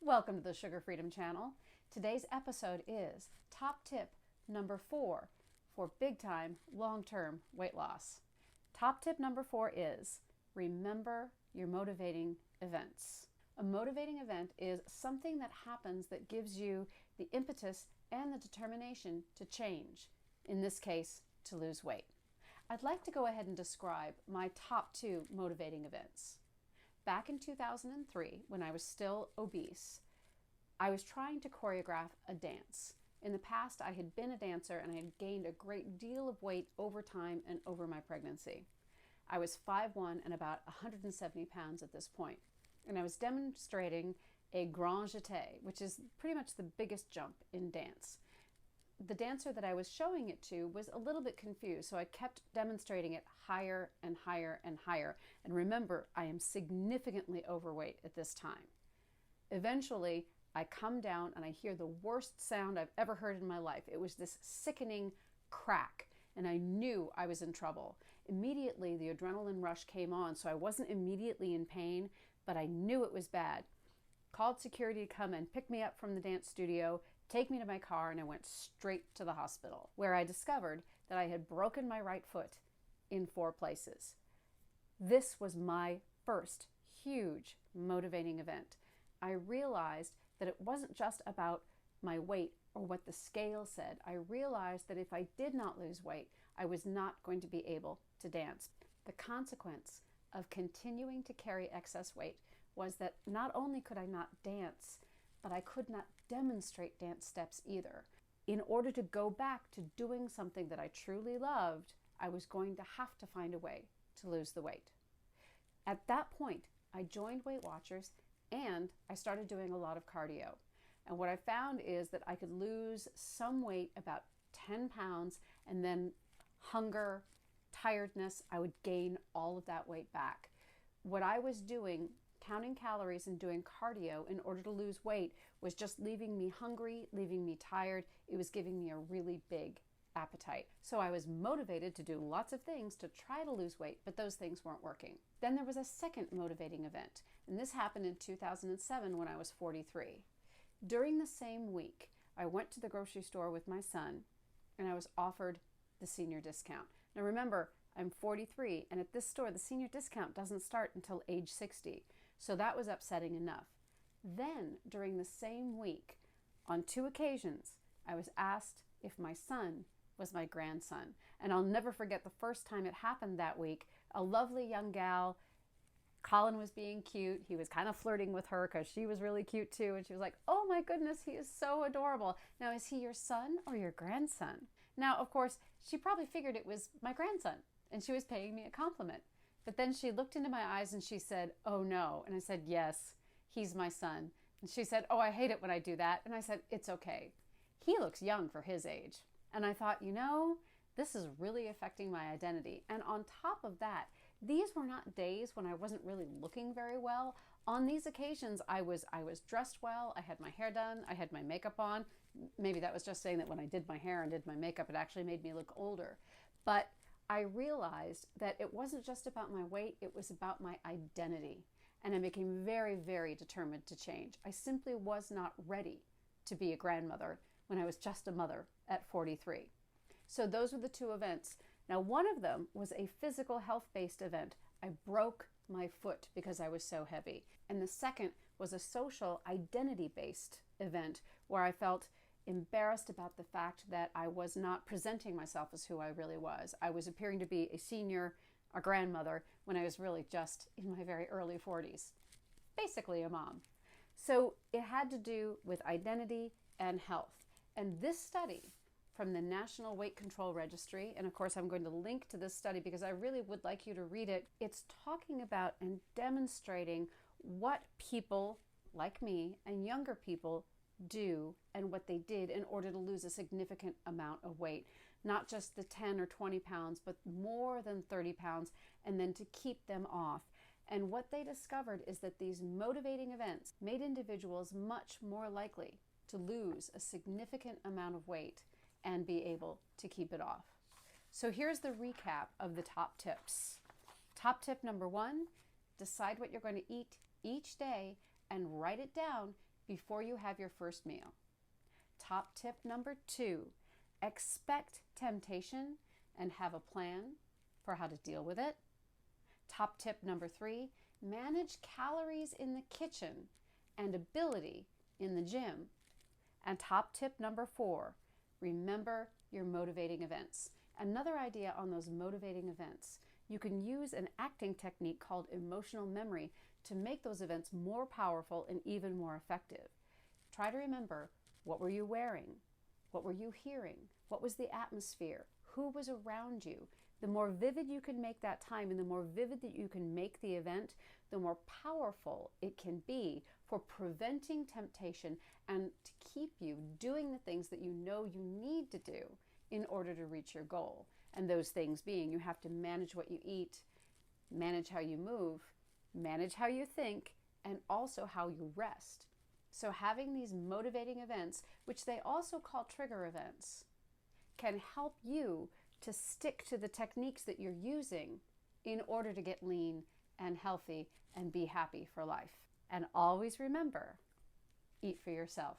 Welcome to the Sugar Freedom Channel. Today's episode is top tip number 4 for big time, long-term weight loss. Top tip number 4 is remember your motivating events. A motivating event is something that happens that gives you the impetus and the determination to change, in this case, to lose weight. I'd like to go ahead and describe my top 2 motivating events. Back in 2003, when I was still obese, I was trying to choreograph a dance. In the past, I had been a dancer and I had gained a great deal of weight over time and over my pregnancy. I was 5'1" and about 170 pounds at this point. And I was demonstrating a grand jeté, which is pretty much the biggest jump in dance. The dancer that I was showing it to was a little bit confused, so I kept demonstrating it higher and higher and higher. And remember, I am significantly overweight at this time. Eventually, I come down and I hear the worst sound I've ever heard in my life. It was this sickening crack, and I knew I was in trouble. Immediately, the adrenaline rush came on, so I wasn't immediately in pain, but I knew it was bad. Called security to come and pick me up from the dance studio, take me to my car, and I went straight to the hospital, where I discovered that I had broken my right foot in 4 places. This was my first huge motivating event. I realized that it wasn't just about my weight or what the scale said. I realized that if I did not lose weight, I was not going to be able to dance. The consequence of continuing to carry excess weight was that not only could I not dance, but I could not demonstrate dance steps either. In order to go back to doing something that I truly loved, I was going to have to find a way to lose the weight. At that point, I joined Weight Watchers and I started doing a lot of cardio. And what I found is that I could lose some weight, about 10 pounds, and then hunger, tiredness, I would gain all of that weight back. What I was doing, counting calories and doing cardio in order to lose weight, was just leaving me hungry, leaving me tired. It was giving me a really big appetite. So I was motivated to do lots of things to try to lose weight, but those things weren't working. Then there was a second motivating event, and this happened in 2007 when I was 43. During the same week, I went to the grocery store with my son, and I was offered the senior discount. Now remember, I'm 43, and at this store, the senior discount doesn't start until age 60. So that was upsetting enough. Then, during the same week, on 2 occasions, I was asked if my son was my grandson. And I'll never forget the first time it happened that week. A lovely young gal, Colin was being cute. He was kind of flirting with her because she was really cute too. And she was like, "Oh my goodness, he is so adorable. Now, is he your son or your grandson?" Now, of course, she probably figured it was my grandson and she was paying me a compliment. But then she looked into my eyes and she said, "Oh no." And I said, "Yes, he's my son." And she said, "Oh, I hate it when I do that." And I said, "It's okay. He looks young for his age." And I thought, this is really affecting my identity. And on top of that, these were not days when I wasn't really looking very well. On these occasions, I was dressed well. I had my hair done. I had my makeup on. Maybe that was just saying that when I did my hair and did my makeup, it actually made me look older. But I realized that it wasn't just about my weight, it was about my identity. And I became very, very determined to change. I simply was not ready to be a grandmother when I was just a mother at 43. So those were the 2 events. Now, one of them was a physical health-based event. I broke my foot because I was so heavy. And the second was a social identity-based event where I felt embarrassed about the fact that I was not presenting myself as who I really was. I was appearing to be a senior, a grandmother, when I was really just in my very early 40s. Basically a mom. So it had to do with identity and health. And this study from the National Weight Control Registry, and of course I'm going to link to this study because I really would like you to read it. It's talking about and demonstrating what people like me and younger people do and what they did in order to lose a significant amount of weight. Not just the 10 or 20 pounds, but more than 30 pounds, and then to keep them off. And what they discovered is that these motivating events made individuals much more likely to lose a significant amount of weight and be able to keep it off. So here's the recap of the top tips. Top tip number 1, decide what you're going to eat each day and write it down before you have your first meal. Top tip number 2, expect temptation and have a plan for how to deal with it. Top tip number 3, manage calories in the kitchen and ability in the gym. And top tip number 4, remember your motivating events. Another idea on those motivating events, you can use an acting technique called emotional memory to make those events more powerful and even more effective. Try to remember, what were you wearing? What were you hearing? What was the atmosphere? Who was around you? The more vivid you can make that time and the more vivid that you can make the event, the more powerful it can be for preventing temptation and to keep you doing the things that you know you need to do in order to reach your goal. And those things being, you have to manage what you eat, manage how you move, manage how you think, and also how you rest. So having these motivating events, which they also call trigger events, can help you to stick to the techniques that you're using in order to get lean and healthy and be happy for life. And always remember, eat for yourself.